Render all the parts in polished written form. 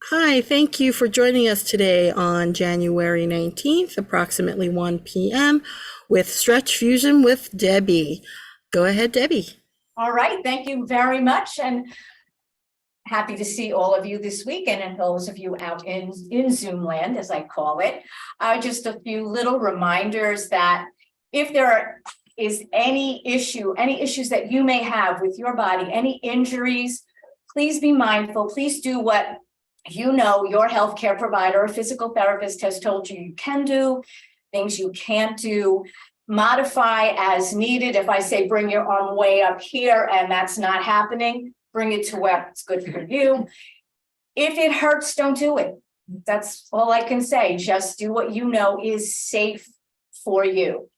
Hi, thank you for joining us today on January 19th, approximately 1 p.m., with Stretch Fusion with Debbie. Go ahead, Debbie. All right, thank you very much, and happy to see all of you this week, and those of you out in Zoom land, as I call it. Just a few little reminders that if there is any issues that you may have with your body, any injuries, please be mindful. Please do what you know your healthcare provider or physical therapist has told you you can do, things you can't do. Modify as needed. If I say bring your arm way up here and that's not happening, bring it to where it's good for you. If it hurts, don't do it. That's all I can say. Just do what you know is safe for you.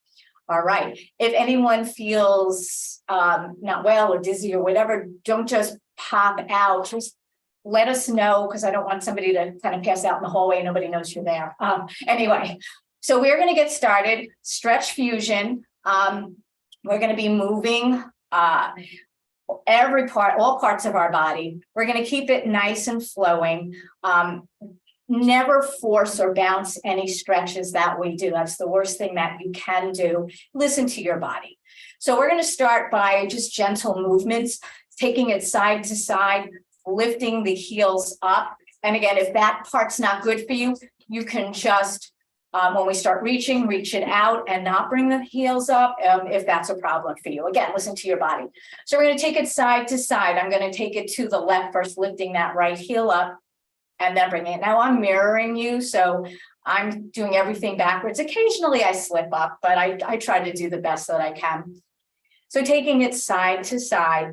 All right. If anyone feels not well or dizzy or whatever, don't just pop out. Just let us know, because I don't want somebody to kind of pass out in the hallway and nobody knows you're there. Anyway, so we're going to get started. Stretch Fusion. We're going to be moving all parts of our body. We're going to keep it nice and flowing. Never force or bounce any stretches that we do. That's the worst thing that you can do. Listen to your body. So we're going to start by just gentle movements, taking it side to side, lifting the heels up. And again, if that part's not good for you, you can just, when we start reaching, reach it out and not bring the heels up if that's a problem for you. Again, listen to your body. So we're going to take it side to side. I'm going to take it to the left first, lifting that right heel up and then bring it. Now I'm mirroring you, so I'm doing everything backwards. Occasionally I slip up, but I try to do the best that I can. So taking it side to side,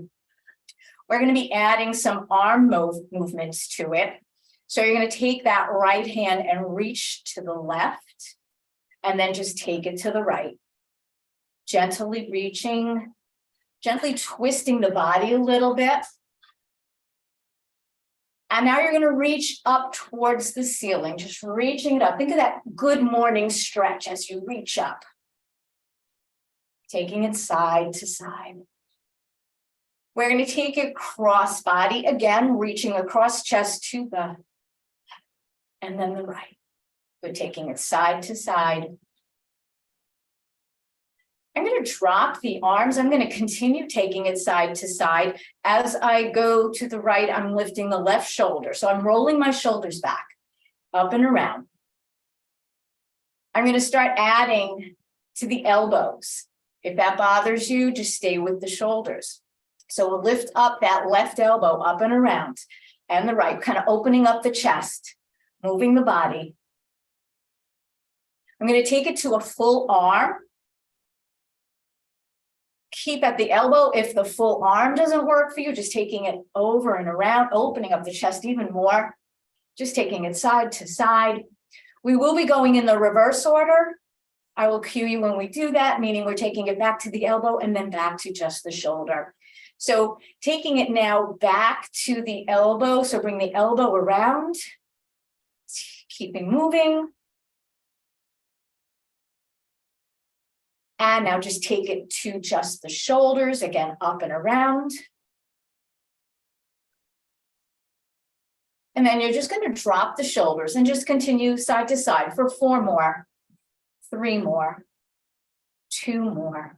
we're going to be adding some arm movements to it. So you're going to take that right hand and reach to the left, and then just take it to the right. Gently reaching, gently twisting the body a little bit. And now you're going to reach up towards the ceiling, just reaching it up. Think of that good morning stretch as you reach up. Taking it side to side. We're going to take it cross body, again, reaching across chest to the left, and then the right. We're taking it side to side. I'm going to drop the arms. I'm going to continue taking it side to side. As I go to the right, I'm lifting the left shoulder. So I'm rolling my shoulders back, up and around. I'm going to start adding to the elbows. If that bothers you, just stay with the shoulders. So we'll lift up that left elbow up and around, and the right, kind of opening up the chest, moving the body. I'm going to take it to a full arm. Keep at the elbow. If the full arm doesn't work for you, just taking it over and around, opening up the chest even more, just taking it side to side. We will be going in the reverse order. I will cue you when we do that, meaning we're taking it back to the elbow and then back to just the shoulder. So taking it now back to the elbow. So bring the elbow around, keeping moving. And now just take it to just the shoulders, again, up and around. And then you're just going to drop the shoulders and just continue side to side for 4 more, 3 more, 2 more,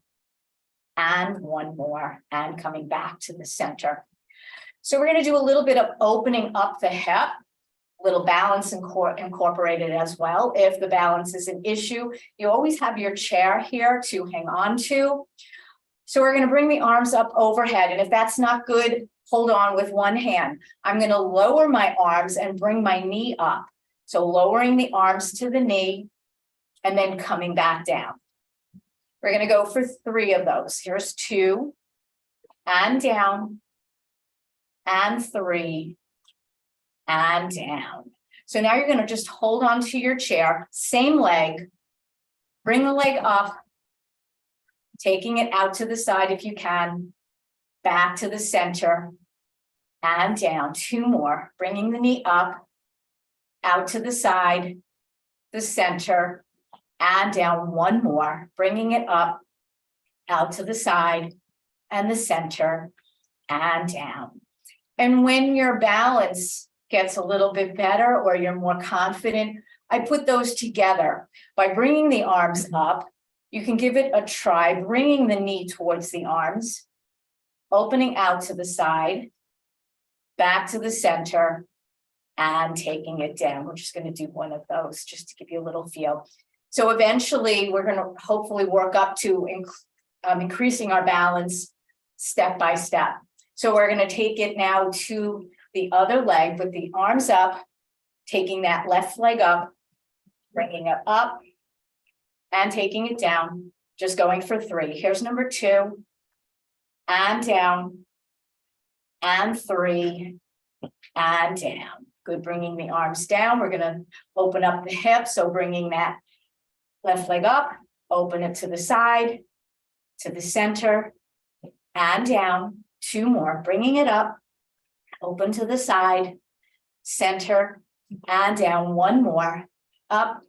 and 1 more, and coming back to the center. So we're going to do a little bit of opening up the hip, little balance incorporated as well. If the balance is an issue, you always have your chair here to hang on to. So we're going to bring the arms up overhead. And if that's not good, hold on with one hand. I'm going to lower my arms and bring my knee up. So lowering the arms to the knee and then coming back down. We're going to go for 3 of those. Here's 2, and down, and 3, and down. So now you're going to just hold on to your chair, same leg, bring the leg up, taking it out to the side if you can, back to the center, and down. 2 more, bringing the knee up, out to the side, the center, and down. 1 more, bringing it up, out to the side, and the center, and down. And when your balance gets a little bit better or you're more confident, I put those together. By bringing the arms up, you can give it a try, bringing the knee towards the arms, opening out to the side, back to the center, and taking it down. We're just going to do one of those just to give you a little feel. So eventually, we're going to hopefully work up to increasing our balance step by step. So we're going to take it now to the other leg with the arms up, taking that left leg up, bringing it up, and taking it down, just going for 3. Here's number 2, and down, and 3, and down. Good, bringing the arms down. We're gonna open up the hips, so bringing that left leg up, open it to the side, to the center, and down. 2 more, bringing it up, open to the side, center, and down. 1 more, up,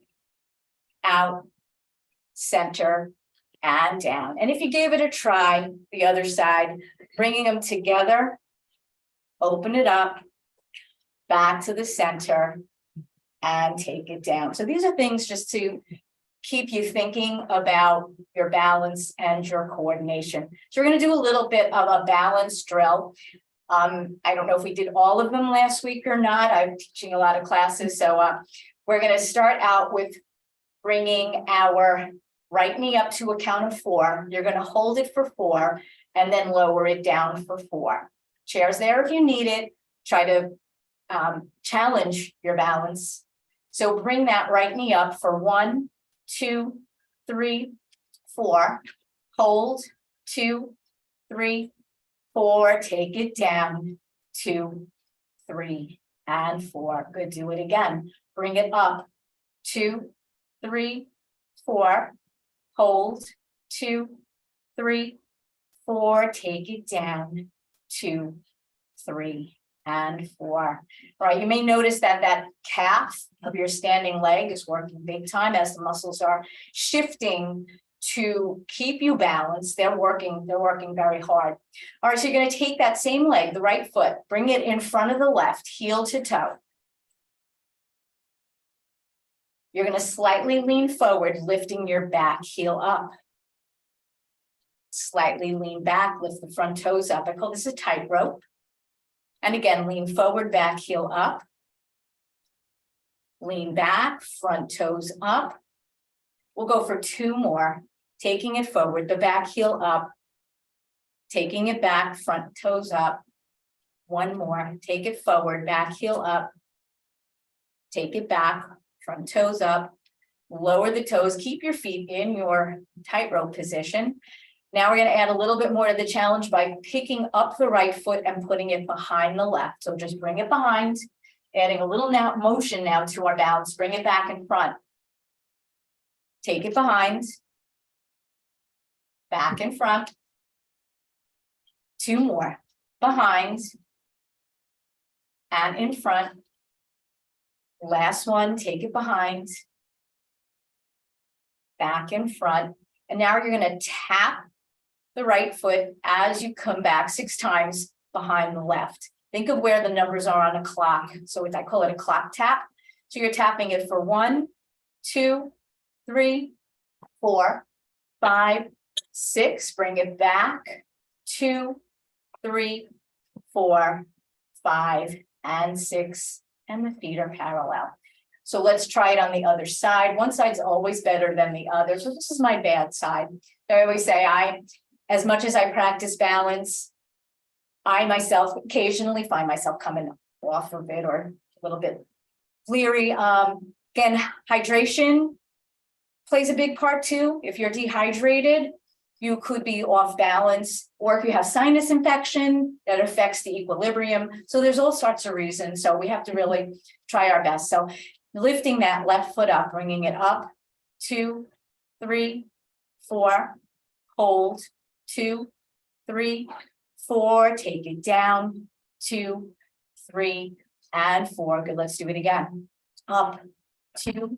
out, center, and down. And if you gave it a try, the other side, bringing them together, open it up, back to the center, and take it down. So these are things just to keep you thinking about your balance and your coordination. So we're going to do a little bit of a balance drill. I don't know if we did all of them last week or not. I'm teaching a lot of classes, so we're going to start out with bringing our right knee up to a count of 4. You're going to hold it for 4 and then lower it down for 4. Chair's there if you need it. Try to challenge your balance. So bring that right knee up for 1, 2, 3, 4. Hold 2, 3, 4. Take it down 2, 3, and 4. Good. Do it again. Bring it up 2, 3, 4. Hold 2, 3, 4. Take it down 2, 3, and 4. All right, you may notice that that calf of your standing leg is working big time as the muscles are shifting to keep you balanced. They're working very hard. All right, so you're going to take that same leg, the right foot, bring it in front of the left, heel to toe. You're going to slightly lean forward, lifting your back heel up. Slightly lean back, lift the front toes up. I call this a tightrope. And again, lean forward, back heel up. Lean back, front toes up. We'll go for 2 more. Taking it forward, the back heel up. Taking it back, front toes up. 1 more. Take it forward, back heel up. Take it back, front toes up. Lower the toes. Keep your feet in your tightrope position. Now we're going to add a little bit more to the challenge by picking up the right foot and putting it behind the left. So just bring it behind, adding a little motion now to our balance. Bring it back in front. Take it behind, back in front. 2 more, behind and in front. Last one, take it behind, back in front. And now you're going to tap the right foot as you come back 6 times behind the left. Think of where the numbers are on a clock. So I call it a clock tap. So you're tapping it for 1, 2, 3, 4, 5, 6. Bring it back. 2, 3, 4, 5, and 6. And the feet are parallel. So let's try it on the other side. One side's always better than the other. So this is my bad side. I always say as much as I practice balance, I myself occasionally find myself coming off of it or a little bit leery. Again, hydration plays a big part too. If you're dehydrated, you could be off balance, or if you have sinus infection that affects the equilibrium. So there's all sorts of reasons. So we have to really try our best. So lifting that left foot up, bringing it up, 2, 3, 4, hold, 2, 3, 4, take it down, 2, 3, and 4. Good, let's do it again. Up, 2,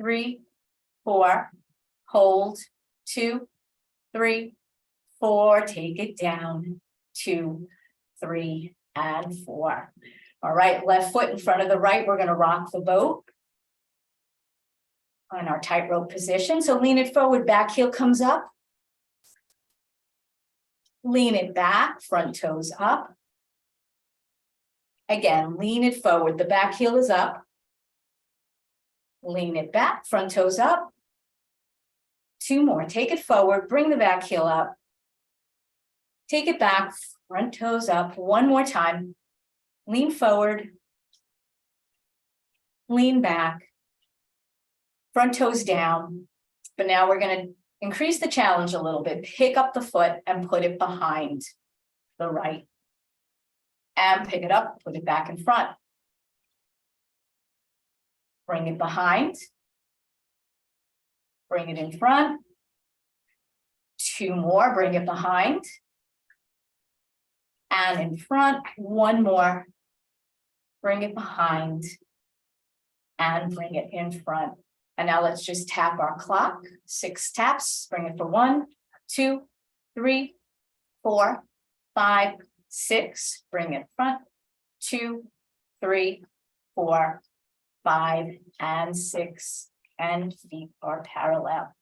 3, 4, hold, 2, 3, 4, take it down, 2, 3, and 4. All right, left foot in front of the right, we're gonna rock the boat on our tightrope position. So lean it forward, back heel comes up. Lean it back, front toes up. Again, lean it forward, the back heel is up. Lean it back, front toes up. 2 more, take it forward, bring the back heel up. Take it back, front toes up, 1 more time. Lean forward. Lean back. Front toes down. But now we're gonna increase the challenge a little bit. Pick up the foot and put it behind the right. And pick it up, put it back in front. Bring it behind. Bring it in front. 2 more, bring it behind. And in front, 1 more. Bring it behind. And bring it in front. And now let's just tap our clock. 6 taps, bring it for 1, 2, 3, 4, 5, 6. Bring it front, 2, 3, 4, 5, and 6. And feet are parallel.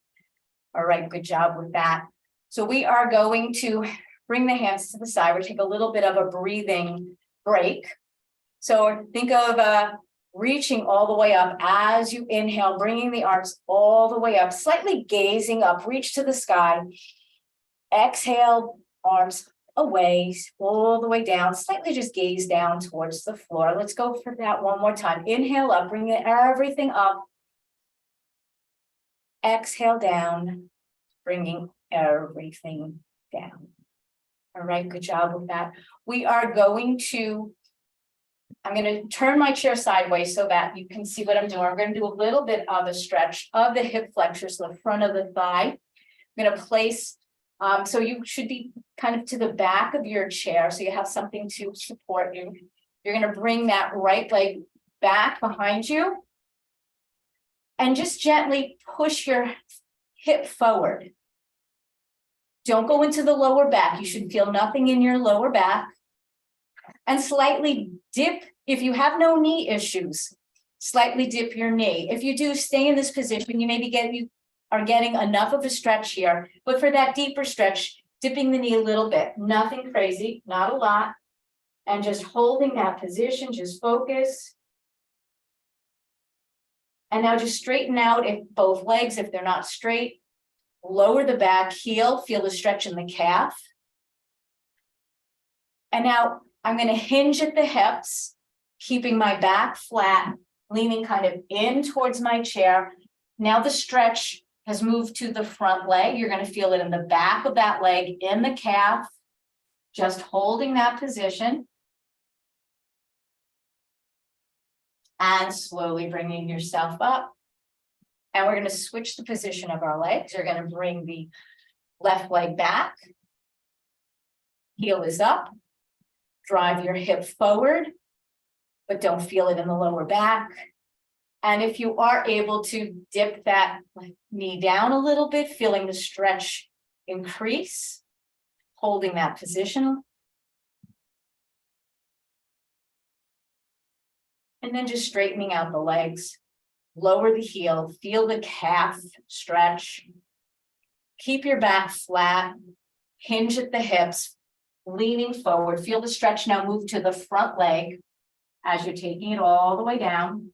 All right, good job with that. So we are going to bring the hands to the side. We'll take a little bit of a breathing break. So think of reaching all the way up as you inhale, bringing the arms all the way up, slightly gazing up, reach to the sky. Exhale, arms away, all the way down, slightly just gaze down towards the floor. Let's go for that one more time. Inhale up, bring everything up. Exhale down, bringing everything down. All right, good job with that. We are going to, I'm going to turn my chair sideways so that you can see what I'm doing. I'm going to do a little bit of a stretch of the hip flexors, the front of the thigh. I'm going to place, so you should be kind of to the back of your chair so you have something to support you. You're going to bring that right leg back behind you and just gently push your hip forward. Don't go into the lower back. You should feel nothing in your lower back. And slightly dip, if you have no knee issues, slightly dip your knee. If you do, stay in this position. You maybe are getting enough of a stretch here, but for that deeper stretch, dipping the knee a little bit, nothing crazy, not a lot. And just holding that position, just focus. And now just straighten out if both legs, if they're not straight, lower the back heel, feel the stretch in the calf. And now I'm going to hinge at the hips, keeping my back flat, leaning kind of in towards my chair. Now the stretch has moved to the front leg. You're going to feel it in the back of that leg, in the calf, just holding that position. And slowly bringing yourself up. And we're going to switch the position of our legs. You're going to bring the left leg back. Heel is up. Drive your hip forward, but don't feel it in the lower back. And if you are able to dip that knee down a little bit, feeling the stretch increase, holding that position. And then just straightening out the legs, lower the heel, feel the calf stretch. Keep your back flat, hinge at the hips, leaning forward. Feel the stretch now move to the front leg as you're taking it all the way down.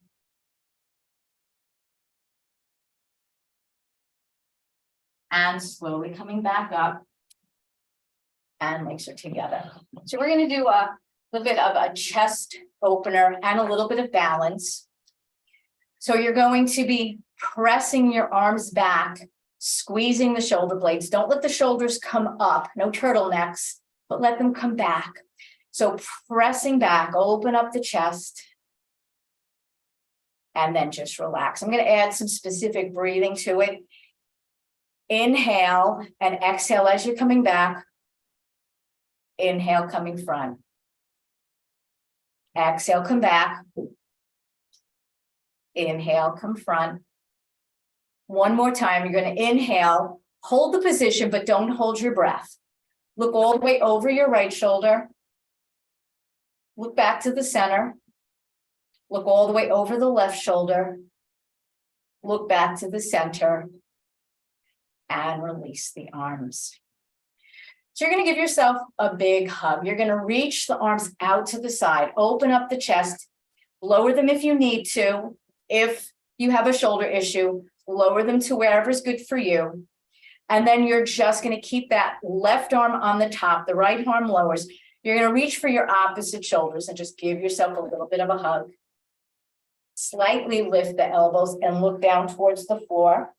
And slowly coming back up. And legs are together. So we're going to do a little bit of a chest opener and a little bit of balance. So you're going to be pressing your arms back, squeezing the shoulder blades. Don't let the shoulders come up, no turtlenecks, but let them come back. So pressing back, open up the chest, and then just relax. I'm going to add some specific breathing to it. Inhale and exhale as you're coming back. Inhale, coming front. Exhale, come back. Inhale, come front. One more time, you're going to inhale, hold the position, but don't hold your breath. Look all the way over your right shoulder. Look back to the center. Look all the way over the left shoulder. Look back to the center. And release the arms. So you're going to give yourself a big hug. You're going to reach the arms out to the side, open up the chest, lower them if you need to. If you have a shoulder issue, lower them to wherever's good for you. And then you're just going to keep that left arm on the top, the right arm lowers. You're going to reach for your opposite shoulders and just give yourself a little bit of a hug. Slightly lift the elbows and look down towards the floor.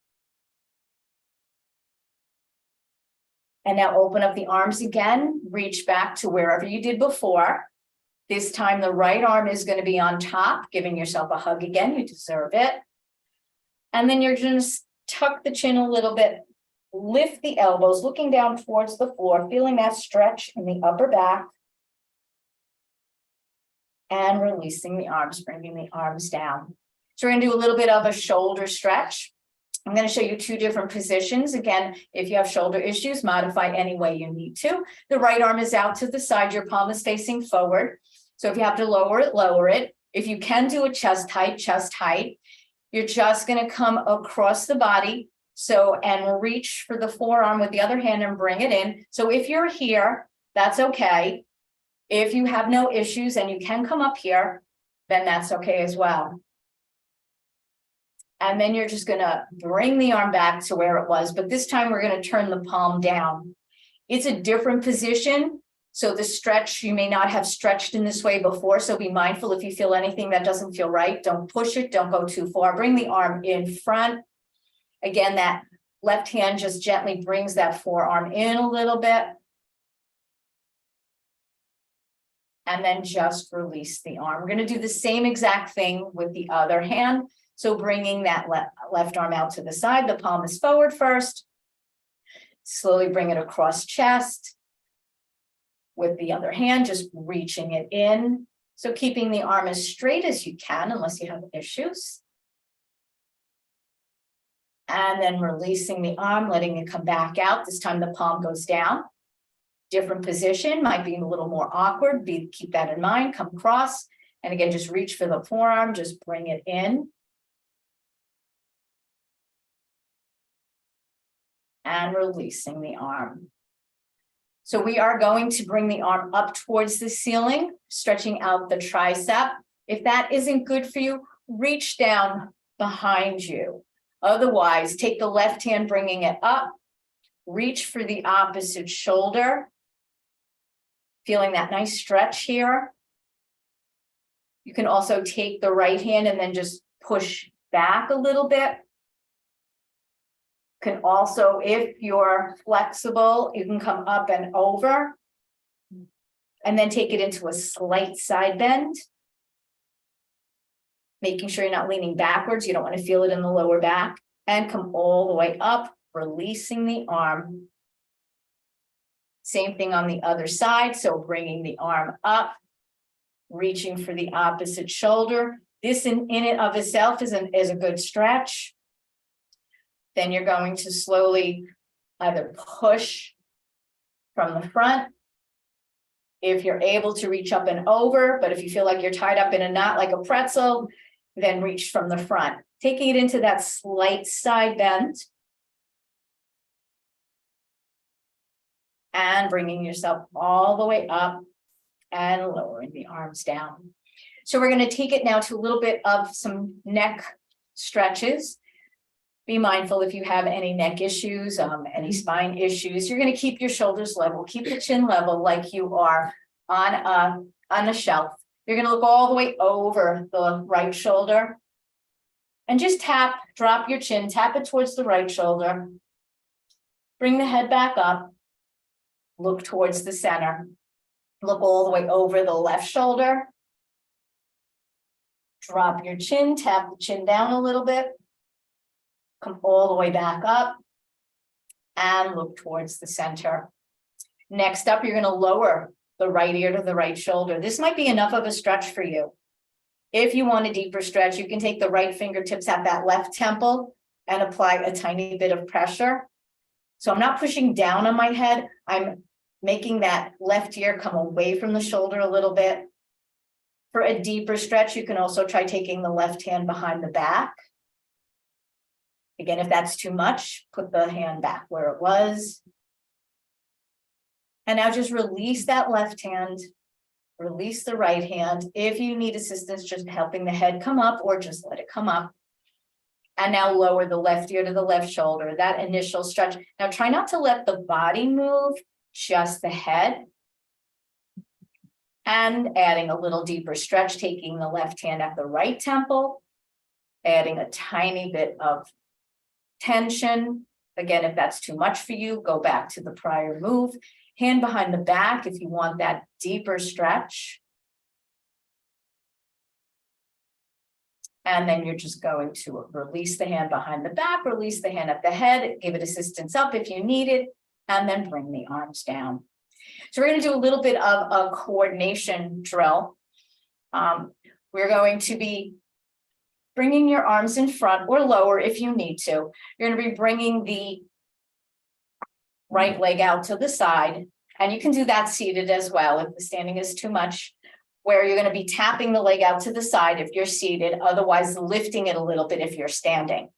And now open up the arms again, reach back to wherever you did before. This time the right arm is going to be on top, giving yourself a hug again, you deserve it. And then you're going to tuck the chin a little bit, lift the elbows, looking down towards the floor, feeling that stretch in the upper back. And releasing the arms, bringing the arms down. So we're going to do a little bit of a shoulder stretch. I'm going to show you two different positions. Again, if you have shoulder issues, modify any way you need to. The right arm is out to the side, your palm is facing forward. So if you have to lower it, lower it. If you can do a chest height. You're just going to come across the body. So, and reach for the forearm with the other hand and bring it in. So if you're here, that's okay. If you have no issues and you can come up here, then that's okay as well. And then you're just going to bring the arm back to where it was, but this time we're going to turn the palm down. It's a different position. So the stretch, you may not have stretched in this way before. So be mindful if you feel anything that doesn't feel right, don't push it, don't go too far. Bring the arm in front. Again, that left hand just gently brings that forearm in a little bit. And then just release the arm. We're going to do the same exact thing with the other hand. So bringing that left arm out to the side, the palm is forward first. Slowly bring it across chest. With the other hand, just reaching it in. So keeping the arm as straight as you can, unless you have issues. And then releasing the arm, letting it come back out. This time the palm goes down. Different position, might be a little more awkward. Keep that in mind, come across. And again, just reach for the forearm, just bring it in. And releasing the arm. So we are going to bring the arm up towards the ceiling, stretching out the tricep. If that isn't good for you, reach down behind you. Otherwise, take the left hand, bringing it up, reach for the opposite shoulder. Feeling that nice stretch here. You can also take the right hand and then just push back a little bit. Can also, if you're flexible, you can come up and over and then take it into a slight side bend. Making sure you're not leaning backwards. You don't want to feel it in the lower back, and come all the way up, releasing the arm. Same thing on the other side. So bringing the arm up, reaching for the opposite shoulder. This in and of itself is a good stretch. Then you're going to slowly either push from the front. If you're able to reach up and over, but if you feel like you're tied up in a knot like a pretzel, then reach from the front. Taking it into that slight side bend. And bringing yourself all the way up and lowering the arms down. So we're going to take it now to a little bit of some neck stretches. Be mindful if you have any neck issues, any spine issues, you're going to keep your shoulders level, keep the chin level like you are on a shelf. You're going to look all the way over the right shoulder and just tap, drop your chin, tap it towards the right shoulder. Bring the head back up, look towards the center, look all the way over the left shoulder. Drop your chin, tap the chin down a little bit. Come all the way back up and look towards the center. Next up, you're going to lower the right ear to the right shoulder. This might be enough of a stretch for you. If you want a deeper stretch, you can take the right fingertips at that left temple and apply a tiny bit of pressure. So I'm not pushing down on my head. I'm making that left ear come away from the shoulder a little bit For a deeper stretch, you can also try taking the left hand behind the back. Again, if that's too much, put the hand back where it was. And now just release that left hand, release the right hand. If you need assistance, just helping the head come up or just let it come up. And now lower the left ear to the left shoulder, that initial stretch. Now try not to let the body move, just the head. And adding a little deeper stretch, taking the left hand at the right temple, adding a tiny bit of tension. Again, if that's too much for you, go back to the prior move. Hand behind the back if you want that deeper stretch. And then you're just going to release the hand behind the back, release the hand at the head, give it assistance up if you need it, and then bring the arms down. So we're going to do a little bit of a coordination drill. We're going to be bringing your arms in front or lower if you need to. You're going to be bringing the right leg out to the side, and you can do that seated as well if the standing is too much, where you're going to be tapping the leg out to the side if you're seated, otherwise lifting it a little bit if you're standing.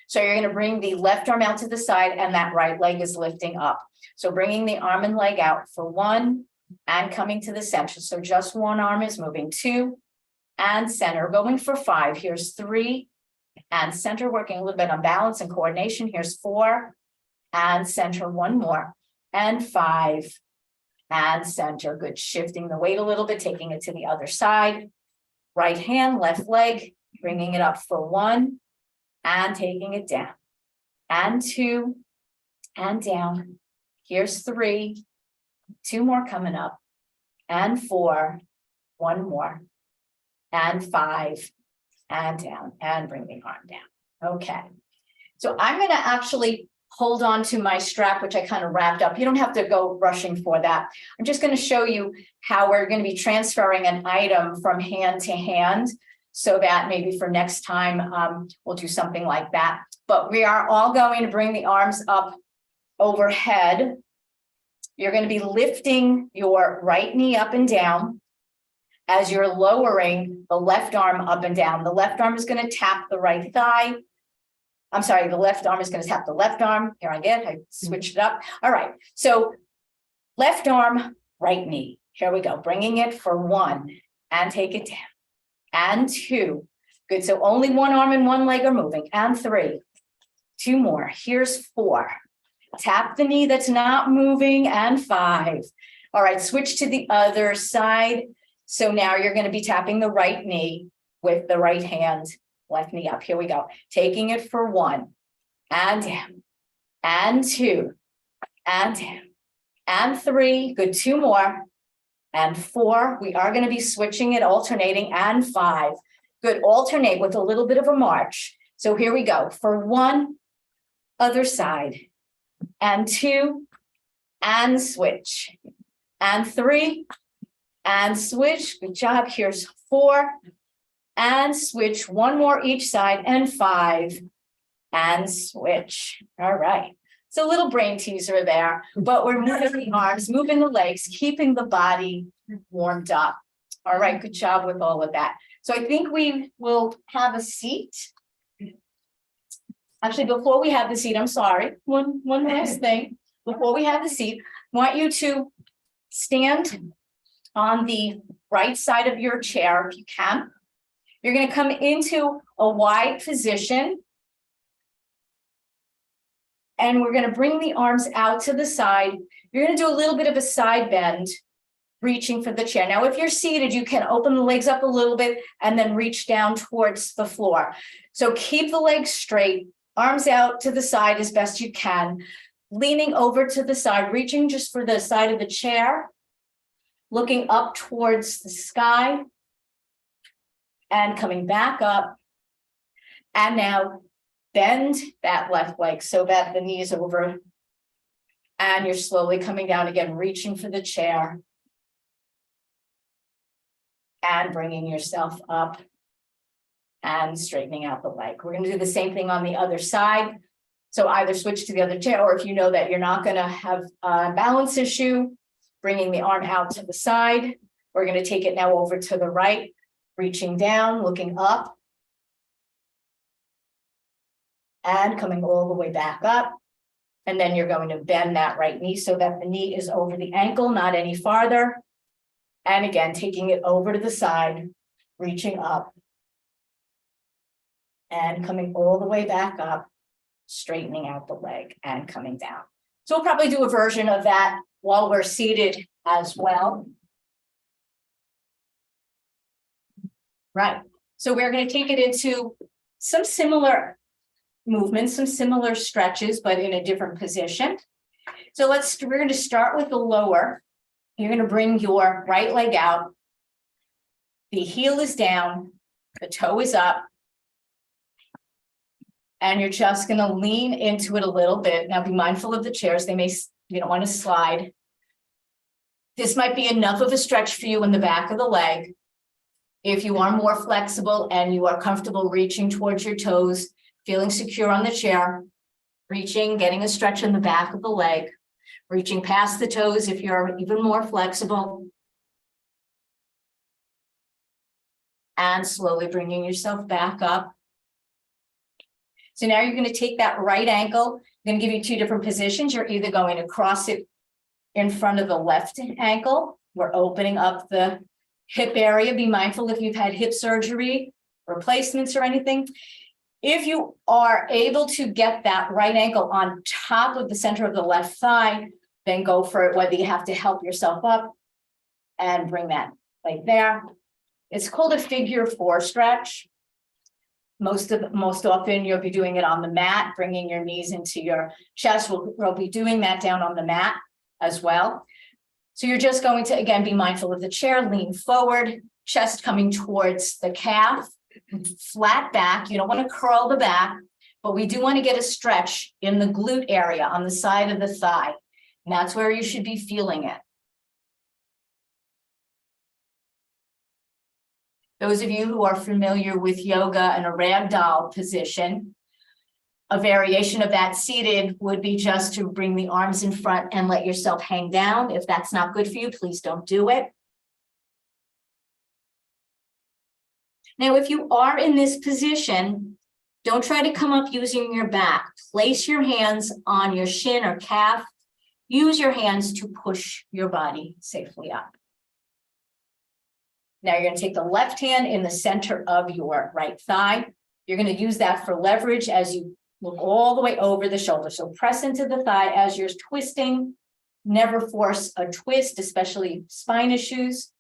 So you're going to bring the left arm out to the side and that right leg is lifting up. So bringing the arm and leg out for 1 and coming to the center. So just one arm is moving, 2 and center, going for 5. Here's 3 and center, working a little bit on balance and coordination. Here's 4 and center, 1 more, and 5 and center. Good. Shifting the weight a little bit, taking it to the other side. Right hand, left leg, bringing it up for 1 and taking it down. And 2 and down. Here's 3, 2 more coming up, and 4, 1 more, and 5 and down, and bring the arm down. Okay. So I'm going to actually hold on to my strap, which I kind of wrapped up. You don't have to go rushing for that. I'm just going to show you how we're going to be transferring an item from hand to hand, so that maybe for next time, we'll do something like that. But we are all going to bring the arms up overhead. You're going to be lifting your right knee up and down as you're lowering the left arm up and down. The left arm is going to tap the right thigh. I'm sorry, the left arm is going to tap the left arm. Here I switched it up. All right, so left arm, right knee. Here we go, bringing it for 1 and take it down. And 2, good, so only one arm and one leg are moving. And 3, 2 more, here's 4. Tap the knee that's not moving, and 5. All right, switch to the other side. So now you're going to be tapping the right knee with the right hand, left knee up. Here we go. Taking it for 1 and down, and 2 and down, and 3. Good, 2 more, and 4. We are going to be switching it, alternating, and 5. Good, alternate with a little bit of a march. So here we go for 1, other side, and 2 and switch, and 3 and switch. Good job. Here's 4 and switch, 1 more each side, and 5 and switch. All right. It's a little brain teaser there, but we're moving the arms, moving the legs, keeping the body warmed up. All right. Good job with all of that. So I think we will have a seat. Actually, before we have the seat, I'm sorry, one last thing. Before we have the seat, I want you to stand on the right side of your chair if you can. You're going to come into a wide position. And we're going to bring the arms out to the side. You're going to do a little bit of a side bend, reaching for the chair. Now, if you're seated, you can open the legs up a little bit and then reach down towards the floor. So keep the legs straight. Arms out to the side as best you can, leaning over to the side, reaching just for the side of the chair, looking up towards the sky, and coming back up. And now bend that left leg so that the knee is over, and you're slowly coming down again, reaching for the chair, and bringing yourself up. And straightening out the leg. We're going to do the same thing on the other side. So either switch to the other chair, or if you know that you're not going to have a balance issue, bringing the arm out to the side. We're going to take it now over to the right. reaching down, looking up, and coming all the way back up. And then you're going to bend that right knee so that the knee is over the ankle, not any farther. And again, taking it over to the side, reaching up, and coming all the way back up, straightening out the leg and coming down. So we'll probably do a version of that while we're seated as well. Right, so we're going to take it into some similar movements, some similar stretches, but in a different position. So we're going to start with the lower. You're going to bring your right leg out. The heel is down, the toe is up. And you're just going to lean into it a little bit. Now be mindful of the chairs. You don't want to slide. This might be enough of a stretch for you in the back of the leg. If you are more flexible and you are comfortable reaching towards your toes, feeling secure on the chair, reaching, getting a stretch in the back of the leg, reaching past the toes if you're even more flexible. And slowly bringing yourself back up. So now you're going to take that right ankle. I'm going to give you two different positions. You're either going to cross it in front of the left ankle. We're opening up the hip area. Be mindful if you've had hip surgery, replacements or anything. If you are able to get that right ankle on top of the center of the left thigh, then go for it, whether you have to help yourself up and bring that leg there. It's called a figure 4 stretch. Most often you'll be doing it on the mat, bringing your knees into your chest. We'll be doing that down on the mat as well. So you're just going to, again, be mindful of the chair, lean forward, chest coming towards the calf, flat back. You don't want to curl the back, but we do want to get a stretch in the glute area on the side of the thigh. And that's where you should be feeling it. Those of you who are familiar with yoga and a ragdoll position, a variation of that seated would be just to bring the arms in front and let yourself hang down. If that's not good for you, please don't do it. Now, if you are in this position, don't try to come up using your back. Place your hands on your shin or calf. Use your hands to push your body safely up. Now you're going to take the left hand in the center of your right thigh. You're going to use that for leverage as you look all the way over the shoulder. So press into the thigh as you're twisting. Never force a twist, especially spine issues.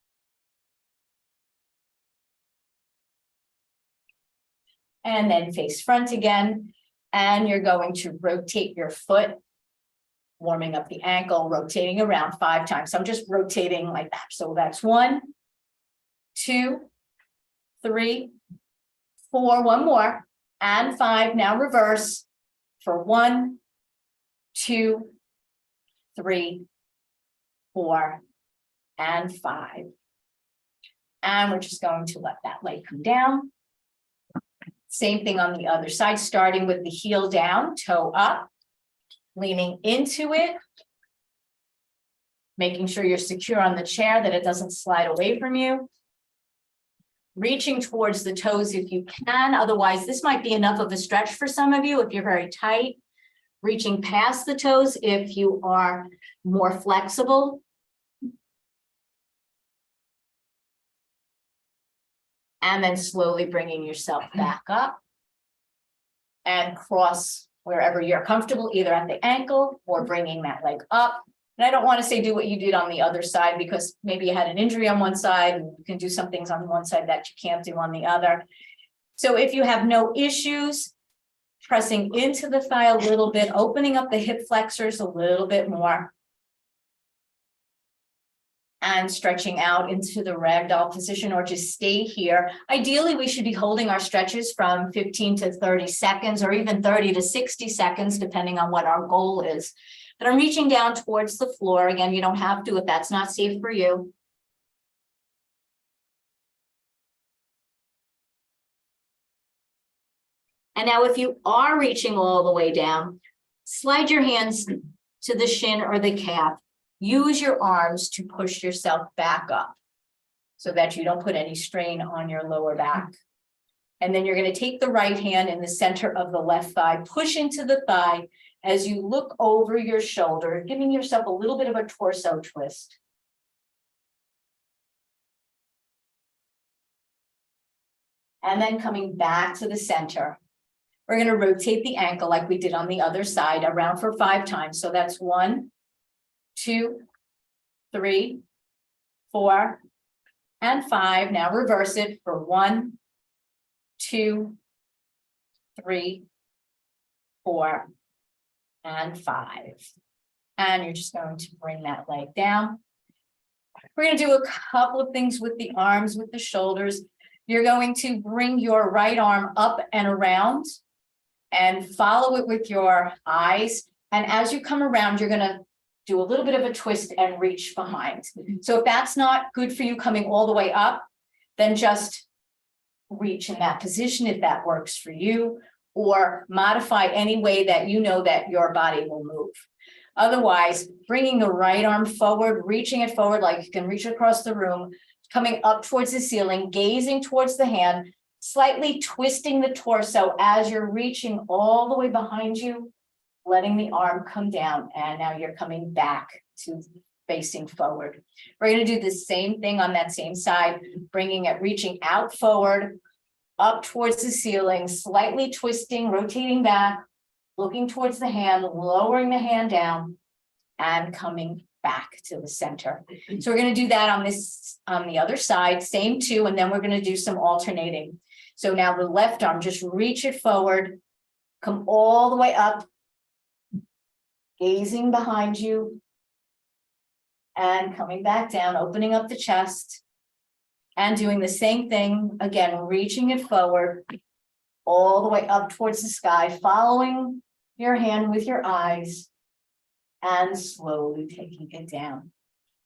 And then face front again. And you're going to rotate your foot, warming up the ankle, rotating around 5 times. So I'm just rotating like that. So that's 1, 2, 3, 4, one more, and 5. Now reverse for 1, 2, 3, 4, and 5. And we're just going to let that leg come down. Same thing on the other side, starting with the heel down, toe up, leaning into it, making sure you're secure on the chair, that it doesn't slide away from you. Reaching towards the toes if you can. Otherwise, this might be enough of a stretch for some of you if you're very tight. Reaching past the toes if you are more flexible. And then slowly bringing yourself back up. And cross wherever you're comfortable, either at the ankle or bringing that leg up. And I don't want to say do what you did on the other side, because maybe you had an injury on one side and you can do some things on one side that you can't do on the other. So if you have no issues, pressing into the thigh a little bit, opening up the hip flexors a little bit more, and stretching out into the ragdoll position, or just stay here. Ideally, we should be holding our stretches from 15 to 30 seconds, or even 30 to 60 seconds, depending on what our goal is. But I'm reaching down towards the floor. Again, you don't have to if that's not safe for you. And now if you are reaching all the way down, slide your hands to the shin or the calf. Use your arms to push yourself back up. so that you don't put any strain on your lower back. And then you're going to take the right hand in the center of the left thigh, push into the thigh as you look over your shoulder, giving yourself a little bit of a torso twist. And then coming back to the center. We're going to rotate the ankle like we did on the other side around for 5 times. So that's 1, 2, 3, 4, and 5. Now reverse it for 1, 2, 3, 4, and 5. And you're just going to bring that leg down. We're going to do a couple of things with the arms, with the shoulders. You're going to bring your right arm up and around and follow it with your eyes. And as you come around, you're going to do a little bit of a twist and reach behind. So if that's not good for you coming all the way up, then just reach in that position if that works for you, or modify any way that you know that your body will move. Otherwise, bringing the right arm forward, reaching it forward like you can reach across the room, coming up towards the ceiling, gazing towards the hand, slightly twisting the torso as you're reaching all the way behind you, letting the arm come down, and now you're coming back to facing forward. We're going to do the same thing on that same side, bringing it, reaching out forward, up towards the ceiling, slightly twisting, rotating back, looking towards the hand, lowering the hand down, and coming back to the center. So we're going to do that on the other side, same 2, and then we're going to do some alternating. So now the left arm, just reach it forward, come all the way up, gazing behind you, and coming back down, opening up the chest, and doing the same thing again, reaching it forward, all the way up towards the sky, following your hand with your eyes, and slowly taking it down.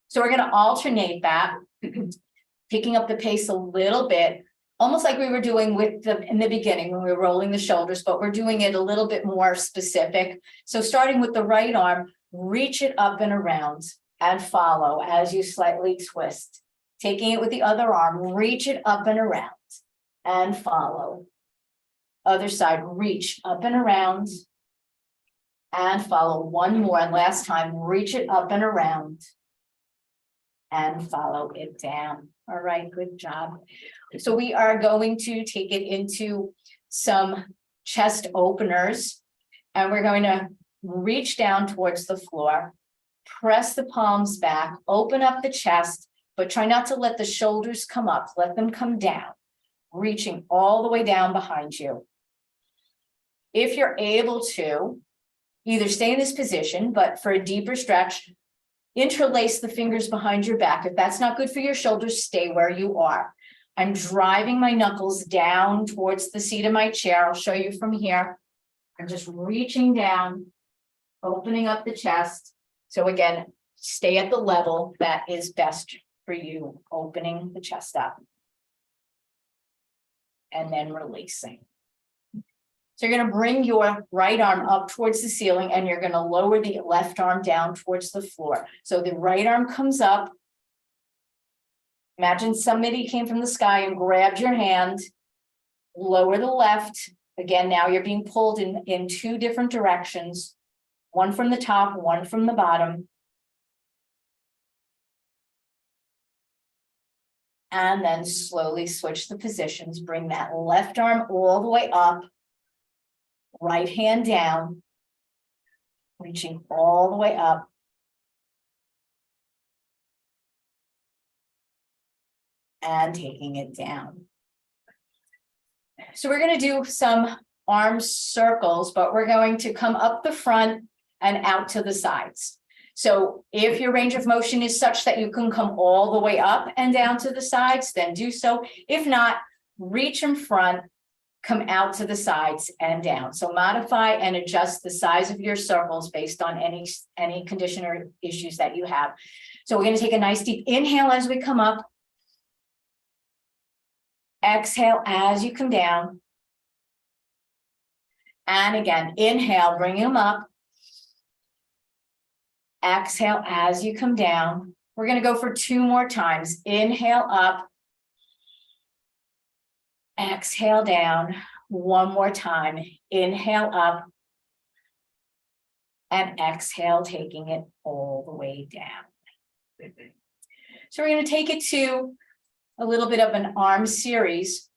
So we're going to alternate that, picking up the pace a little bit, almost like we were doing with in the beginning when we were rolling the shoulders, but we're doing it a little bit more specific. So starting with the right arm, reach it up and around and follow as you slightly twist. Taking it with the other arm, reach it up and around and follow. Other side, reach up and around and follow. One more, and last time, reach it up and around and follow it down. All right, good job. So we are going to take it into some chest openers, and we're going to reach down towards the floor, press the palms back, open up the chest, but try not to let the shoulders come up, let them come down, reaching all the way down behind you. If you're able to, either stay in this position, but for a deeper stretch, interlace the fingers behind your back. If that's not good for your shoulders, stay where you are. I'm driving my knuckles down towards the seat of my chair. I'll show you from here. I'm just reaching down, opening up the chest. So again, stay at the level that is best for you, opening the chest up. And then releasing. So you're going to bring your right arm up towards the ceiling, and you're going to lower the left arm down towards the floor. So the right arm comes up. Imagine somebody came from the sky and grabbed your hand. Lower the left. Again, now you're being pulled in 2 different directions. One from the top, one from the bottom. And then slowly switch the positions. Bring that left arm all the way up. Right hand down, reaching all the way up. And taking it down. So we're going to do some arm circles, but we're going to come up the front and out to the sides. So if your range of motion is such that you can come all the way up and down to the sides, then do so. If not, reach in front, come out to the sides and down. So modify and adjust the size of your circles based on any condition or issues that you have. So we're going to take a nice deep inhale as we come up. Exhale as you come down. And again, inhale, bring them up. Exhale as you come down. We're gonna go for 2 more times. Inhale up. Exhale down. 1 more time. Inhale up. And exhale, taking it all the way down. So we're gonna take it to a little bit of an arm series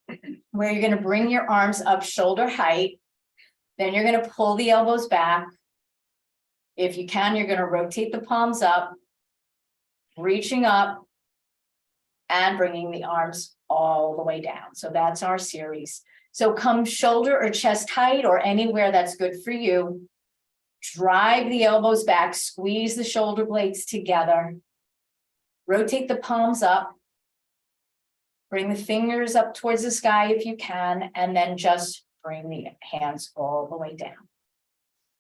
where you're gonna bring your arms up shoulder height. Then you're gonna pull the elbows back. If you can, you're gonna rotate the palms up, reaching up and bringing the arms all the way down. So that's our series. So come shoulder or chest height or anywhere that's good for you. Drive the elbows back, squeeze the shoulder blades together. Rotate the palms up. Bring the fingers up towards the sky if you can, and then just bring the hands all the way down.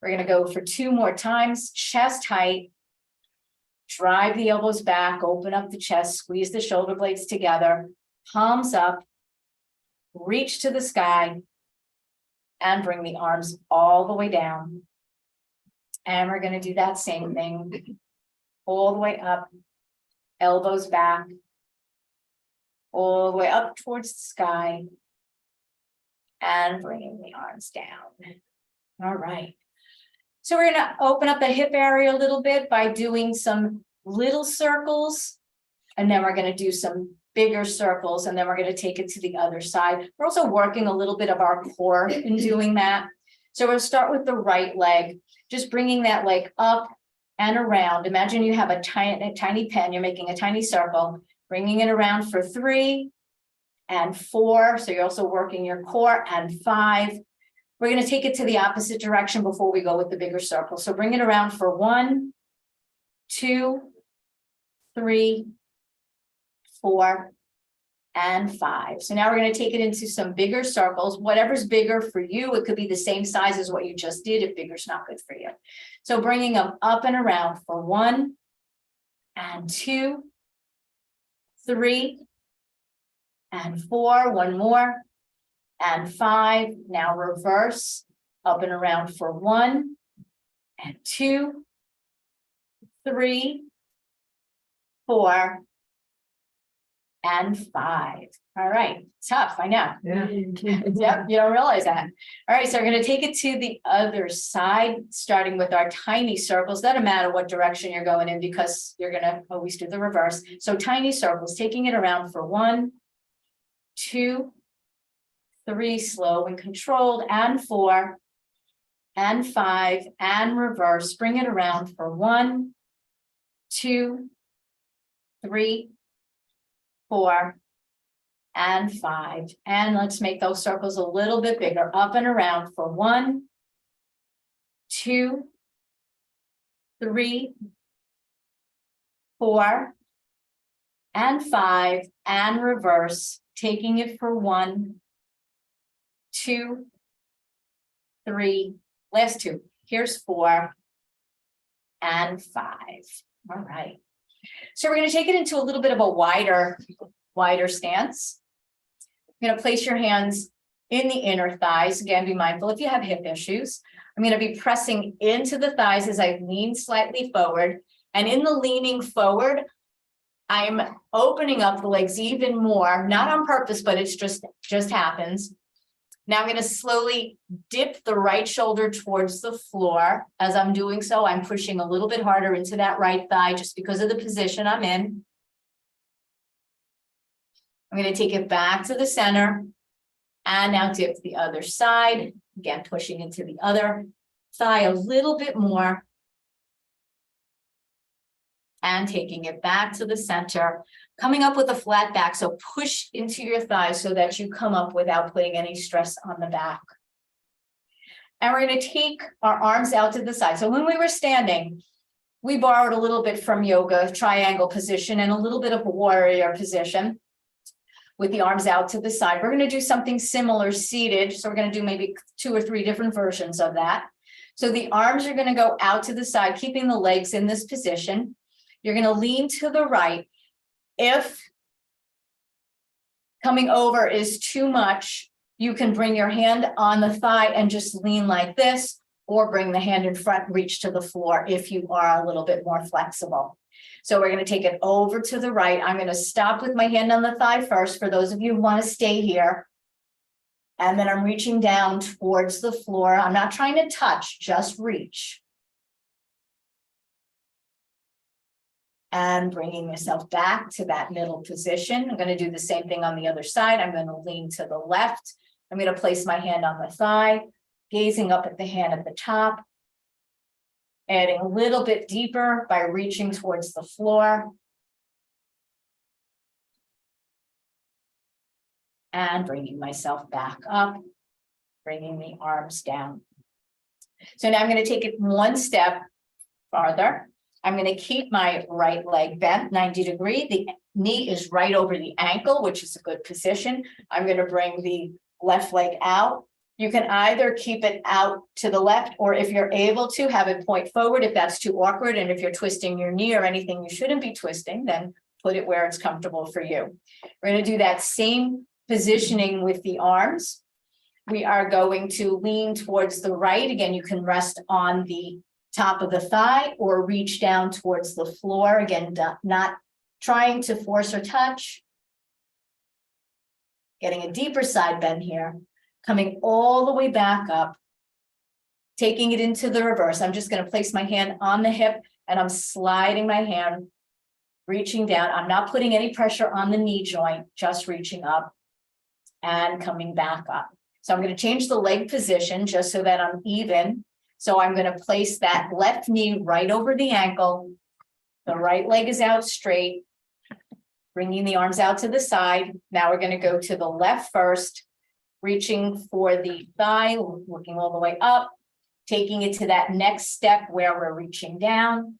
We're gonna go for 2 more times, chest height. Drive the elbows back, open up the chest, squeeze the shoulder blades together, palms up, reach to the sky, and bring the arms all the way down. And we're gonna do that same thing, all the way up, elbows back, all the way up towards the sky, and bringing the arms down. All right. So we're gonna open up the hip area a little bit by doing some little circles, and then we're gonna do some bigger circles, and then we're gonna take it to the other side. We're also working a little bit of our core in doing that. So we'll start with the right leg, just bringing that leg up and around. Imagine you have a tiny pen, you're making a tiny circle, bringing it around for 3 and 4. So you're also working your core, and 5. We're going to take it to the opposite direction before we go with the bigger circle. So bring it around for 1, 2, 3, 4, and 5. So now we're going to take it into some bigger circles. Whatever's bigger for you, it could be the same size as what you just did if bigger's not good for you. So bringing them up and around for 1 and 2, 3, and 4, 1 more, and 5. Now reverse, up and around for 1 and 2, 3, 4, and 5. All right, tough, I know. Yeah. Yep, you don't realize that. All right, so we're going to take it to the other side, starting with our tiny circles. Doesn't matter what direction you're going in because you're going to always do the reverse. So tiny circles, taking it around for 1, 2, 3, slow and controlled, and 4, and 5, and reverse. Bring it around for 1, 2, 3, 4, and 5. And let's make those circles a little bit bigger. Up and around for 1, 2, 3, 4, and 5, and reverse, taking it for 1, 2, 3, last 2. Here's 4 and 5. All right. So we're going to take it into a little bit of a wider stance. You're going to place your hands in the inner thighs. Again, be mindful if you have hip issues. I'm going to be pressing into the thighs as I lean slightly forward. And in the leaning forward, I'm opening up the legs even more, not on purpose, but it's just happens. Now I'm going to slowly dip the right shoulder towards the floor. As I'm doing so, I'm pushing a little bit harder into that right thigh just because of the position I'm in. I'm going to take it back to the center and now dip the other side. Again, pushing into the other thigh a little bit more. And taking it back to the center, coming up with a flat back. So push into your thighs so that you come up without putting any stress on the back. And we're going to take our arms out to the side. So when we were standing, we borrowed a little bit from yoga, triangle position, and a little bit of a warrior position with the arms out to the side. We're going to do something similar seated. So we're going to do maybe 2 or 3 different versions of that. So the arms are going to go out to the side, keeping the legs in this position. You're going to lean to the right. If coming over is too much, you can bring your hand on the thigh and just lean like this, or bring the hand in front, reach to the floor if you are a little bit more flexible. So we're going to take it over to the right. I'm going to stop with my hand on the thigh first for those of you who want to stay here. And then I'm reaching down towards the floor. I'm not trying to touch, just reach. And bringing myself back to that middle position. I'm going to do the same thing on the other side. I'm going to lean to the left. I'm going to place my hand on the thigh, gazing up at the hand at the top. Adding a little bit deeper by reaching towards the floor. And bringing myself back up, bringing the arms down. So now I'm going to take it one step farther. I'm going to keep my right leg bent 90 degrees. The knee is right over the ankle, which is a good position. I'm going to bring the left leg out. You can either keep it out to the left, or if you're able to, have it point forward if that's too awkward. And if you're twisting your knee or anything you shouldn't be twisting, then put it where it's comfortable for you. We're going to do that same positioning with the arms. We are going to lean towards the right. Again, you can rest on the top of the thigh or reach down towards the floor. Again, not trying to force or touch. Getting a deeper side bend here, coming all the way back up, taking it into the reverse. I'm just going to place my hand on the hip and I'm sliding my hand, reaching down. I'm not putting any pressure on the knee joint, just reaching up and coming back up. So I'm going to change the leg position just so that I'm even. So I'm going to place that left knee right over the ankle. The right leg is out straight, bringing the arms out to the side. Now we're going to go to the left first, reaching for the thigh, looking all the way up, taking it to that next step where we're reaching down.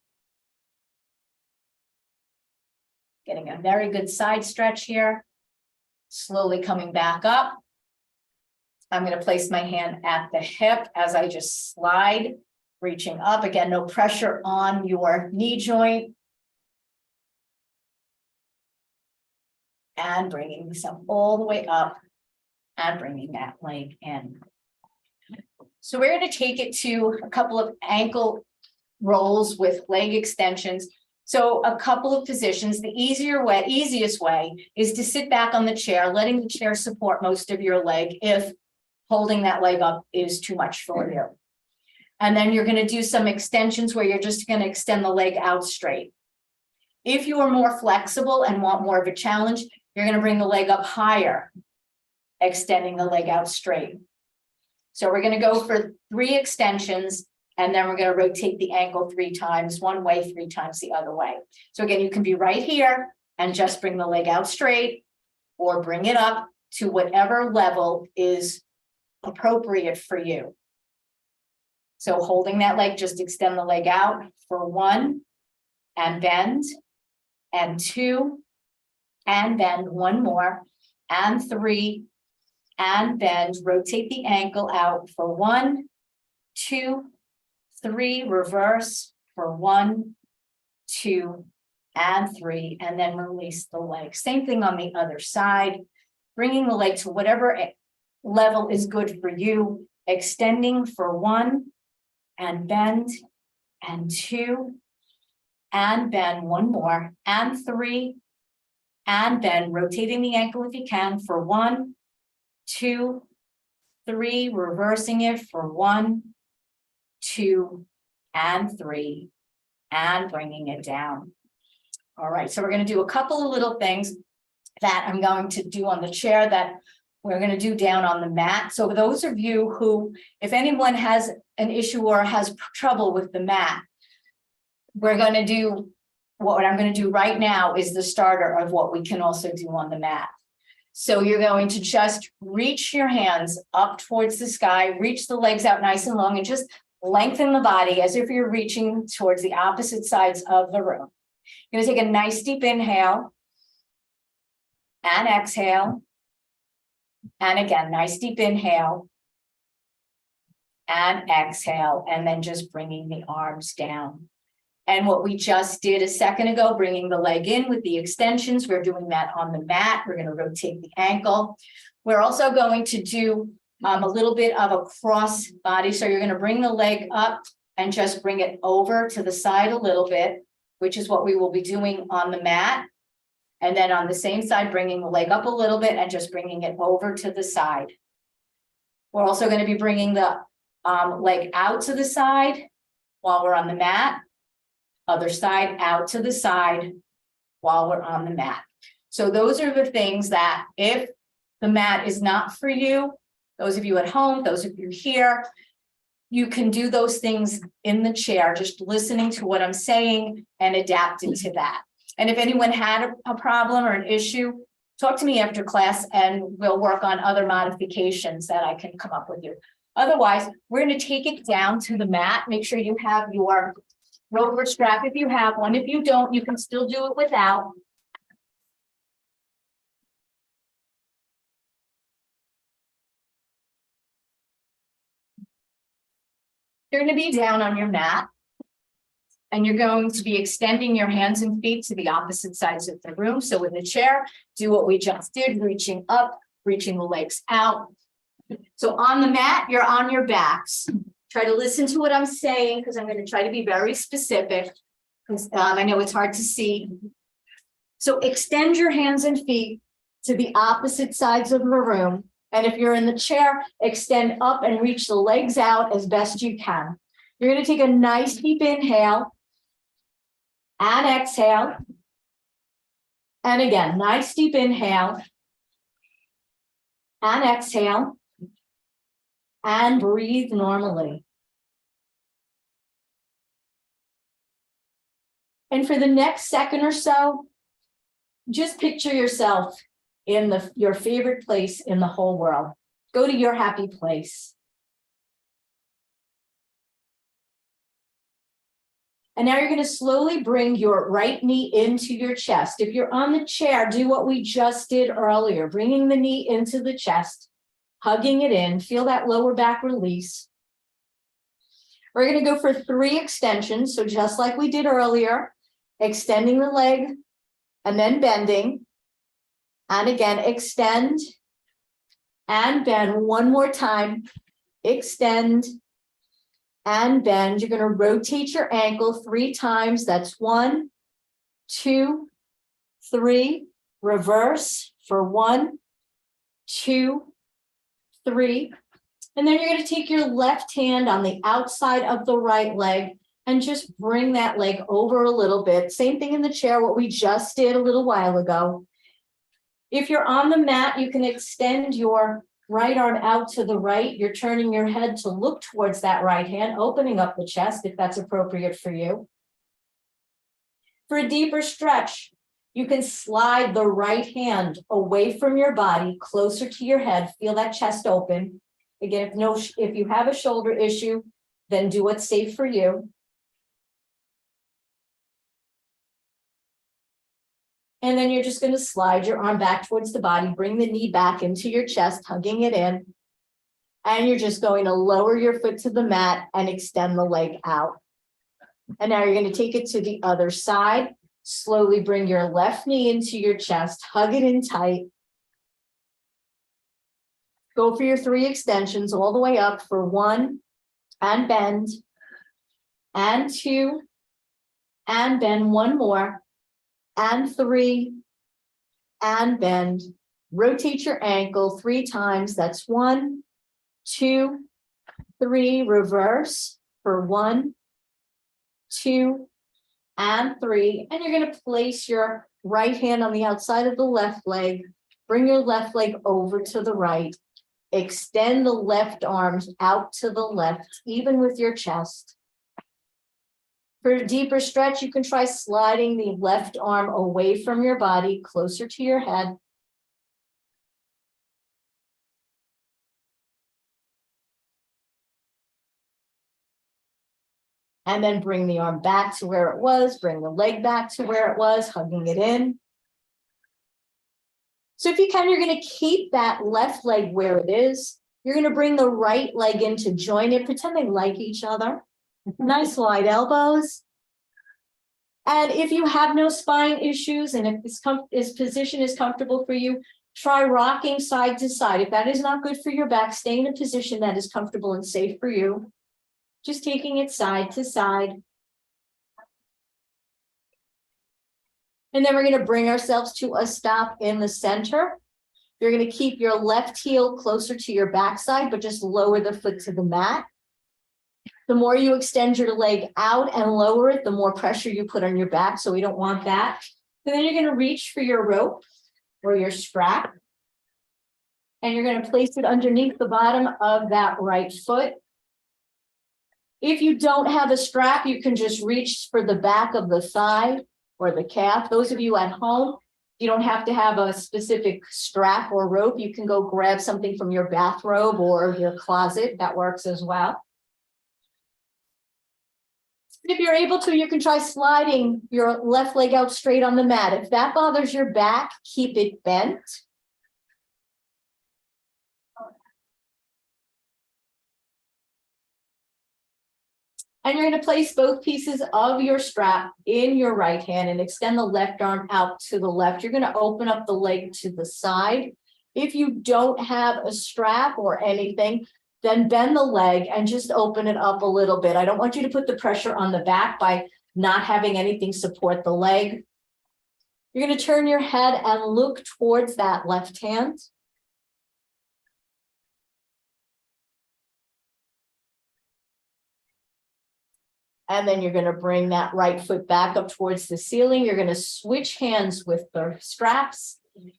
Getting a very good side stretch here. Slowly coming back up. I'm going to place my hand at the hip as I just slide, reaching up. Again, no pressure on your knee joint. And bringing myself all the way up and bringing that leg in. So we're going to take it to a couple of ankle rolls with leg extensions. So a couple of positions. The easiest way is to sit back on the chair, letting the chair support most of your leg if holding that leg up is too much for you. And then you're going to do some extensions where you're just going to extend the leg out straight. If you are more flexible and want more of a challenge, you're going to bring the leg up higher, extending the leg out straight. So we're going to go for 3 extensions. And then we're going to rotate the ankle 3 times, one way, 3 times the other way. So again, you can be right here and just bring the leg out straight or bring it up to whatever level is appropriate for you. So holding that leg, just extend the leg out for 1 and bend, and 2 and bend, 1 more, and 3 and bend. Rotate the ankle out for 1, 2, 3, reverse for 1, 2, and 3, and then release the leg. Same thing on the other side, bringing the leg to whatever level is good for you, extending for 1 and bend, and 2 and bend, 1 more, and 3 and bend, rotating the ankle if you can for 1, 2, 3, reversing it for 1, 2, and 3, and bringing it down. All right, so we're going to do a couple of little things that I'm going to do on the chair that we're going to do down on the mat. So those of you who, if anyone has an issue or has trouble with the mat, we're going to do, what I'm going to do right now is the starter of what we can also do on the mat. So you're going to just reach your hands up towards the sky, reach the legs out nice and long, and just lengthen the body as if you're reaching towards the opposite sides of the room. You're going to take a nice deep inhale and exhale. And again, nice deep inhale and exhale, and then just bringing the arms down. And what we just did a second ago, bringing the leg in with the extensions, we're doing that on the mat. We're going to rotate the ankle. We're also going to do a little bit of a cross body. So you're going to bring the leg up and just bring it over to the side a little bit. which is what we will be doing on the mat. And then on the same side, bringing the leg up a little bit and just bringing it over to the side. We're also going to be bringing the leg out to the side while we're on the mat. Other side out to the side while we're on the mat. So those are the things that if the mat is not for you, those of you at home, those of you here, you can do those things in the chair, just listening to what I'm saying and adapting to that. And if anyone had a problem or an issue, talk to me after class and we'll work on other modifications that I can come up with you. Otherwise, we're going to take it down to the mat. Make sure you have your rover strap if you have one. If you don't, you can still do it without. You're going to be down on your mat. And you're going to be extending your hands and feet to the opposite sides of the room. So in the chair, do what we just did, reaching up, reaching the legs out. So on the mat, you're on your backs. Try to listen to what I'm saying because I'm going to try to be very specific. Because I know it's hard to see. So extend your hands and feet to the opposite sides of the room. And if you're in the chair, extend up and reach the legs out as best you can. You're going to take a nice deep inhale and exhale. And again, nice deep inhale and exhale. And breathe normally. And for the next second or so, just picture yourself in your favorite place in the whole world. Go to your happy place. And now you're going to slowly bring your right knee into your chest. If you're on the chair, do what we just did earlier, bringing the knee into the chest, hugging it in, feel that lower back release. We're going to go for 3 extensions. So just like we did earlier, extending the leg and then bending. And again, extend and bend one more time. Extend and bend. You're going to rotate your ankle 3 times. That's 1, 2, 3. Reverse for 1, 2, 3. And then you're going to take your left hand on the outside of the right leg and just bring that leg over a little bit. Same thing in the chair, what we just did a little while ago. If you're on the mat, you can extend your right arm out to the right. You're turning your head to look towards that right hand, opening up the chest if that's appropriate for you. For a deeper stretch, you can slide the right hand away from your body, closer to your head. Feel that chest open. Again, if you have a shoulder issue, then do what's safe for you. And then you're just going to slide your arm back towards the body, bring the knee back into your chest, hugging it in. And you're just going to lower your foot to the mat and extend the leg out. And now you're going to take it to the other side. Slowly bring your left knee into your chest, hug it in tight. Go for your 3 extensions all the way up for 1 and bend, and 2 and bend, 1 more. And 3, and bend. Rotate your ankle 3 times. That's 1, 2, 3. Reverse for 1, 2, and 3. And you're going to place your right hand on the outside of the left leg. Bring your left leg over to the right. Extend the left arms out to the left, even with your chest. For a deeper stretch, you can try sliding the left arm away from your body, closer to your head. And then bring the arm back to where it was, bring the leg back to where it was, hugging it in. So if you can, you're going to keep that left leg where it is. You're going to bring the right leg in to join it, pretend they like each other. Nice wide elbows. And if you have no spine issues and if this position is comfortable for you, try rocking side to side. If that is not good for your back, stay in a position that is comfortable and safe for you. Just taking it side to side. And then we're going to bring ourselves to a stop in the center. You're going to keep your left heel closer to your backside, but just lower the foot to the mat. The more you extend your leg out and lower it, the more pressure you put on your back. So we don't want that. And then you're going to reach for your rope or your strap. And you're going to place it underneath the bottom of that right foot. If you don't have a strap, you can just reach for the back of the thigh or the calf. Those of you at home, you don't have to have a specific strap or rope. You can go grab something from your bathrobe or your closet. That works as well. If you're able to, you can try sliding your left leg out straight on the mat. If that bothers your back, keep it bent. And you're going to place both pieces of your strap in your right hand and extend the left arm out to the left. You're going to open up the leg to the side. If you don't have a strap or anything, then bend the leg and just open it up a little bit. I don't want you to put the pressure on the back by not having anything support the leg. You're going to turn your head and look towards that left hand. And then you're going to bring that right foot back up towards the ceiling. You're going to switch hands with the straps,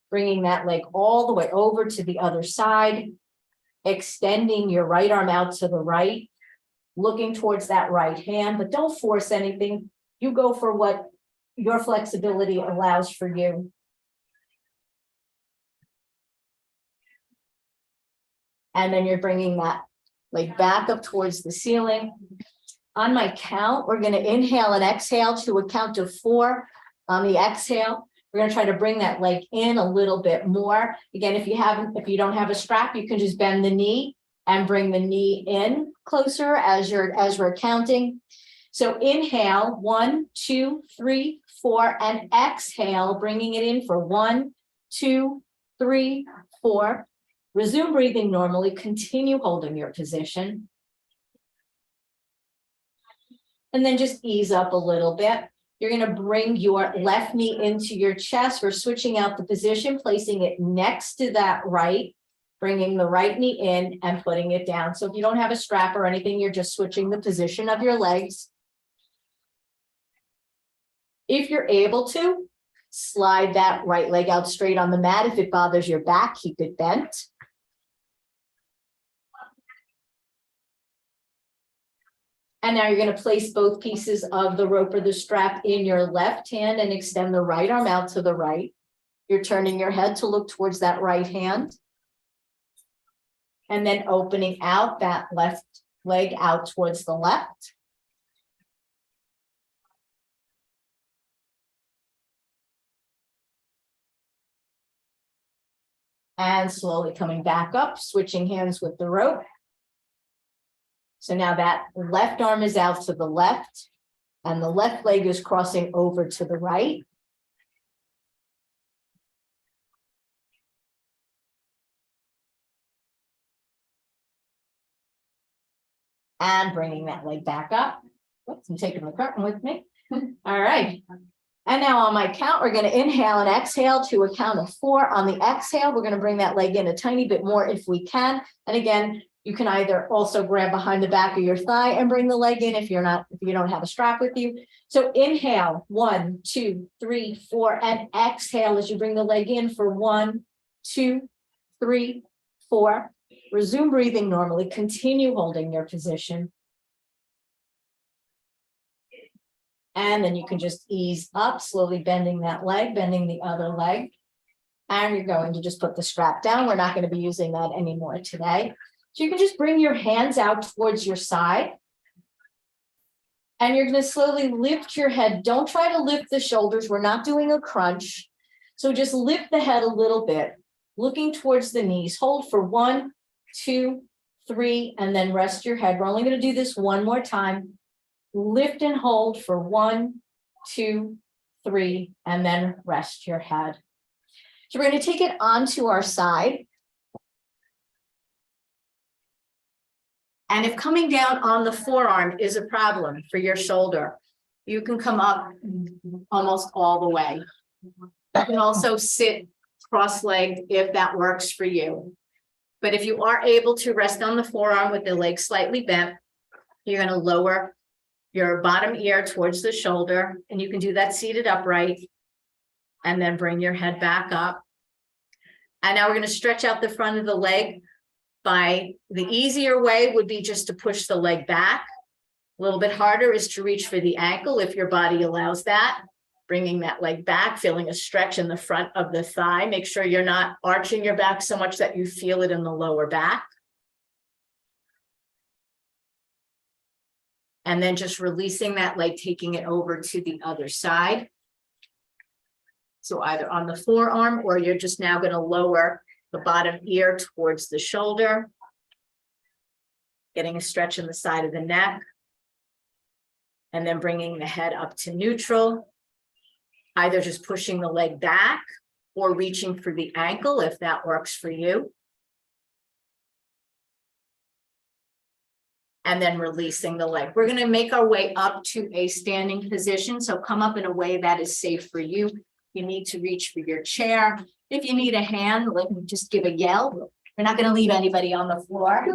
bringing that leg all the way over to the other side, extending your right arm out to the right, looking towards that right hand, but don't force anything. You go for what your flexibility allows for you. And then you're bringing that leg back up towards the ceiling. On my count, we're going to inhale and exhale to a count of 4. On the exhale, we're going to try to bring that leg in a little bit more. Again, if you don't have a strap, you can just bend the knee and bring the knee in closer as we're counting. So inhale, 1, 2, 3, 4, and exhale, bringing it in for 1, 2, 3, 4. Resume breathing normally. Continue holding your position. And then just ease up a little bit. You're going to bring your left knee into your chest. We're switching out the position, placing it next to that right, bringing the right knee in and putting it down. So if you don't have a strap or anything, you're just switching the position of your legs. If you're able to, slide that right leg out straight on the mat. If it bothers your back, keep it bent. And now you're going to place both pieces of the rope or the strap in your left hand and extend the right arm out to the right. You're turning your head to look towards that right hand. And then opening out that left leg out towards the left. And slowly coming back up, switching hands with the rope. So now that left arm is out to the left and the left leg is crossing over to the right. And bringing that leg back up. Oops, I'm taking the curtain with me. All right. And now on my count, we're going to inhale and exhale to a count of 4. On the exhale, we're going to bring that leg in a tiny bit more if we can. And again, you can either also grab behind the back of your thigh and bring the leg in if you don't have a strap with you. So inhale, 1, 2, 3, 4, and exhale as you bring the leg in for 1, 2, 3, 4. Resume breathing normally. Continue holding your position. And then you can just ease up, slowly bending that leg, bending the other leg. And you're going to just put the strap down. We're not going to be using that anymore today. So you can just bring your hands out towards your side. And you're going to slowly lift your head. Don't try to lift the shoulders. We're not doing a crunch. So just lift the head a little bit, looking towards the knees. Hold for 1, 2, 3, and then rest your head. We're only going to do this one more time. Lift and hold for 1, 2, 3, and then rest your head. So we're going to take it onto our side. And if coming down on the forearm is a problem for your shoulder, you can come up almost all the way. You can also sit cross-legged if that works for you. But if you are able to rest on the forearm with the leg slightly bent, you're going to lower your bottom ear towards the shoulder, and you can do that seated upright. And then bring your head back up. And now we're going to stretch out the front of the leg. By the easier way would be just to push the leg back. A little bit harder is to reach for the ankle if your body allows that. Bringing that leg back, feeling a stretch in the front of the thigh. Make sure you're not arching your back so much that you feel it in the lower back. And then just releasing that leg, taking it over to the other side. So either on the forearm, or you're just now going to lower the bottom ear towards the shoulder. Getting a stretch in the side of the neck. And then bringing the head up to neutral. Either just pushing the leg back or reaching for the ankle if that works for you. And then releasing the leg. We're going to make our way up to a standing position. So come up in a way that is safe for you. You need to reach for your chair. If you need a hand, let me just give a yell. We're not going to leave anybody on the floor.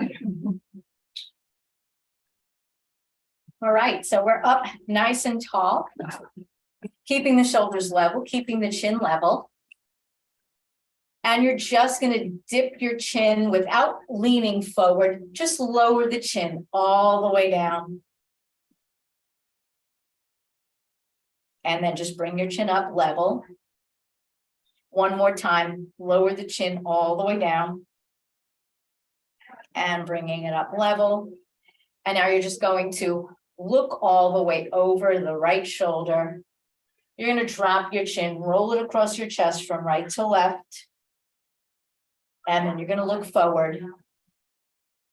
All right, so we're up nice and tall. Keeping the shoulders level, keeping the chin level. And you're just going to dip your chin without leaning forward. Just lower the chin all the way down. And then just bring your chin up level. One more time, lower the chin all the way down. And bringing it up level. And now you're just going to look all the way over the right shoulder. You're going to drop your chin, roll it across your chest from right to left. And then you're going to look forward.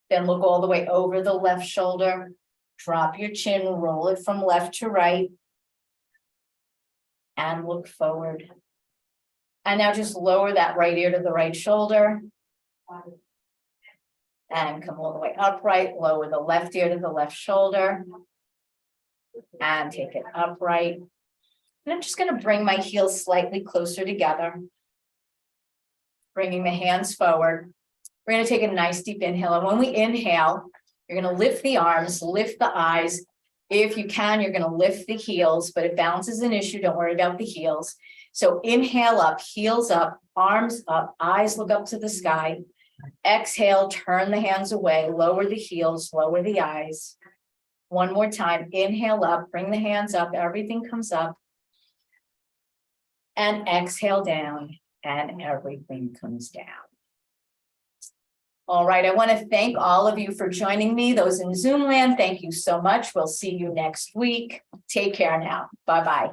Then look all the way over the left shoulder. Drop your chin, roll it from left to right. And look forward. And now just lower that right ear to the right shoulder. And come all the way upright, lower the left ear to the left shoulder. And take it upright. And I'm just going to bring my heels slightly closer together. Bringing the hands forward. We're going to take a nice deep inhale. And when we inhale, you're going to lift the arms, lift the eyes. If you can, you're going to lift the heels, but if balance is an issue, don't worry about the heels. So inhale up, heels up, arms up, eyes look up to the sky. Exhale, turn the hands away, lower the heels, lower the eyes. One more time, inhale up, bring the hands up, everything comes up. And exhale down, and everything comes down. All right, I want to thank all of you for joining me. Those in Zoom land, thank you so much. We'll see you next week. Take care now. Bye-bye.